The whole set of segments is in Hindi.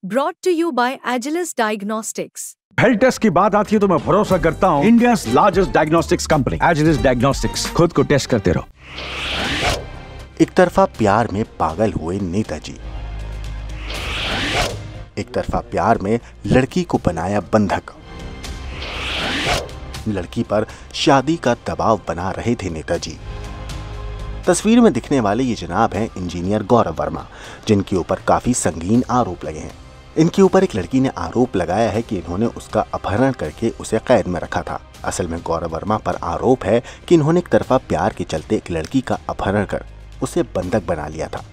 Brought to you by Agilus Diagnostics. Health test की बात आती है तो मैं भरोसा करता हूँ India's largest diagnostics company Agilus diagnostics. खुद को टेस्ट करते रहो। एक तरफा प्यार में पागल हुए नेताजी, एक तरफा प्यार में लड़की को बनाया बंधक, लड़की पर शादी का दबाव बना रहे थे नेताजी। तस्वीर में दिखने वाले ये जनाब हैं इंजीनियर गौरव वर्मा, जिनके ऊपर काफी संगीन आरोप लगे हैं। इनके ऊपर एक लड़की ने आरोप लगाया है कि इन्होंने उसका अपहरण करके उसे कैद में रखा था। असल में गौरव वर्मा पर आरोप है कि इन्होंने एक तरफा प्यार के चलते एक लड़की का अपहरण कर उसे बंधक बना लिया था।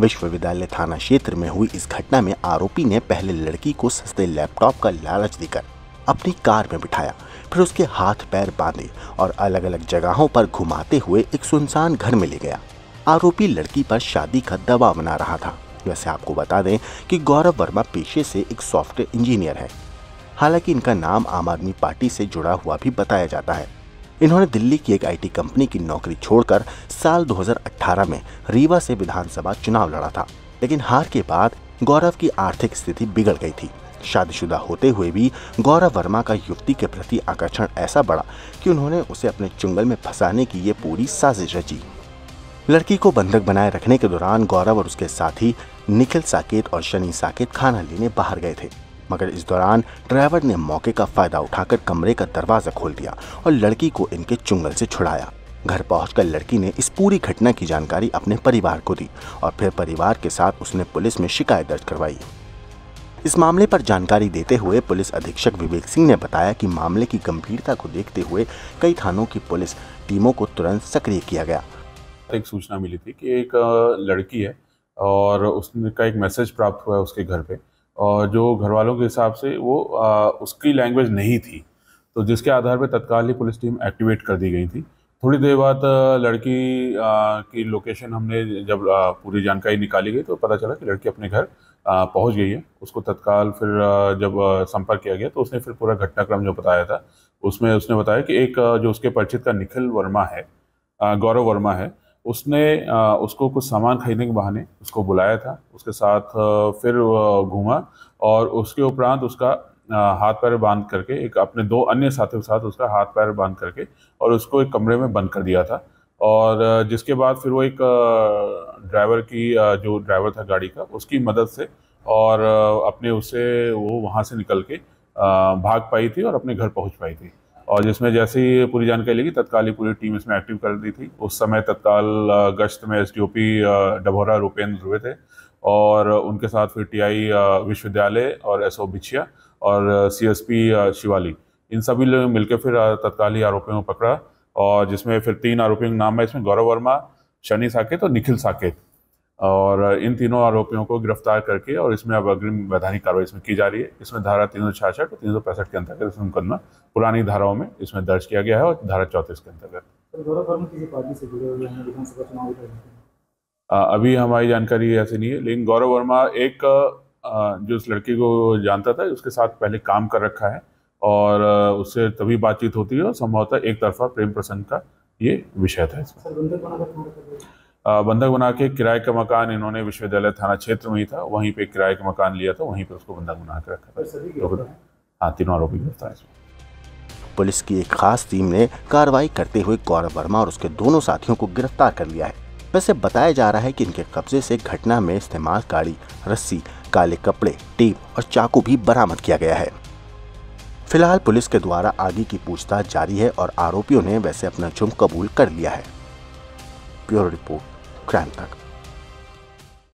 विश्वविद्यालय थाना क्षेत्र में हुई इस घटना में आरोपी ने पहले लड़की को सस्ते लैपटॉप का लालच देकर अपनी कार में बिठाया, फिर उसके हाथ पैर बांधे और अलग अलग जगहों पर घुमाते हुए एक सुनसान घर में ले गया। आरोपी लड़की पर शादी का दबाव बना रहा था। वैसे आपको बता दें कि गौरव वर्मा पेशे से एक सॉफ्टवेयर इंजीनियर है। हालांकि इनका नाम आम आदमी पार्टी से जुड़ा हुआ भी बताया जाता है। इन्होंने दिल्ली की एक आईटी कंपनी की नौकरी छोड़कर साल 2018 में रीवा से विधानसभा चुनाव लड़ा था, लेकिन हार के बाद गौरव की आर्थिक स्थिति बिगड़ गई थी। शादीशुदा होते हुए भी गौरव वर्मा का युवती के प्रति आकर्षण ऐसा बढ़ा कि उन्होंने उसे अपने चुंगल में फंसाने की ये पूरी साजिश रची। लड़की को बंधक बनाए रखने के दौरान गौरव और उसके साथी निखिल साकेत और शनि साकेत खाना लेने बाहर गए थे, मगर इस दौरान ड्राइवर ने मौके का फायदा उठाकर कमरे का दरवाजा खोल दिया और लड़की को इनके चुंगल से छुड़ाया। घर पहुंचकर लड़की ने इस पूरी घटना की जानकारी अपने परिवार को दी और फिर परिवार के साथ उसने पुलिस में शिकायत दर्ज करवाई। इस मामले पर जानकारी देते हुए पुलिस अधीक्षक विवेक सिंह ने बताया कि मामले की गंभीरता को देखते हुए कई थानों की पुलिस टीमों को तुरंत सक्रिय किया गया। एक सूचना मिली थी कि एक लड़की है और उसका एक मैसेज प्राप्त हुआ है उसके घर पे, और जो घर वालों के हिसाब से वो उसकी लैंग्वेज नहीं थी, तो जिसके आधार पे तत्काल ही पुलिस टीम एक्टिवेट कर दी गई थी। थोड़ी देर बाद लड़की की लोकेशन हमने जब पूरी जानकारी निकाली गई तो पता चला कि लड़की अपने घर पहुंच गई है। उसको तत्काल फिर जब संपर्क किया गया तो उसने फिर पूरा घटनाक्रम जो बताया था उसमें उसने बताया कि एक जो उसके परिचित का निखिल वर्मा है, गौरव वर्मा है, उसने उसको कुछ सामान खरीदने के बहाने उसको बुलाया था, उसके साथ फिर घूमा और उसके उपरांत उसका हाथ पैर बांध करके एक अपने दो अन्य साथियों के साथ उसका हाथ पैर बांध करके और उसको एक कमरे में बंद कर दिया था। और जिसके बाद फिर वो एक ड्राइवर की जो ड्राइवर था गाड़ी का, उसकी मदद से और अपने उससे वो वहाँ से निकल के भाग पाई थी और अपने घर पहुँच पाई थी। और जिसमें जैसे ही पूरी जानकारी लगी तत्काल ही पूरी टीम इसमें एक्टिव कर दी थी। उस समय तत्काल गश्त में एसडीओपी डभौरा रूपेंद्र हुए थे और उनके साथ फिर टीआई विश्वविद्यालय और एसओ बिछिया और सीएसपी शिवाली, इन सभी लोग मिलकर फिर तत्काल ही आरोपियों को पकड़ा, और जिसमें फिर 3 आरोपियों के नाम है इसमें गौरव वर्मा, शनि साकेत और निखिल साकेत, और इन तीनों आरोपियों को गिरफ्तार करके और इसमें अब अग्रिम वैधानिक कार्रवाई इसमें की जा रही है। इसमें धारा 366 और 365 के अंतर्गत इसमें मुकदमा पुरानी धाराओं में इसमें दर्ज किया गया है और धारा 34 के अंतर्गत। गौरव वर्मा किसी पार्टी से जुड़े हुए हैं विधानसभा चुनाव में? अभी हमारी जानकारी ऐसी नहीं है, लेकिन गौरव वर्मा एक जो उस लड़की को जानता था उसके साथ पहले काम कर रखा है और उससे तभी बातचीत होती है और संभवतः एक तरफा प्रेम प्रसंग का ये विषय था। बंधक बना के किराए का मकान इन्होंने विश्वविद्यालय थाना क्षेत्र में ही था, वहीं पे किराए का मकान लिया था, वहीं पे उसको बंधक बना के रखा था। हाँ, तीनों आरोपी गिरफ्तार हैं। पुलिस की एक खास टीम ने कार्रवाई करते हुए गौरव वर्मा और उसके दोनों साथियों को गिरफ्तार कर लिया है। वैसे बताया जा रहा है कि इनके कब्जे से घटना में इस्तेमाल गाड़ी, रस्सी, काले कपड़े, टेप और चाकू भी बरामद किया गया है। फिलहाल पुलिस के द्वारा आगे की पूछताछ जारी है और आरोपियों ने वैसे अपना जुर्म कबूल कर लिया है। ब्यूरो रिपोर्ट, क्राइम तक।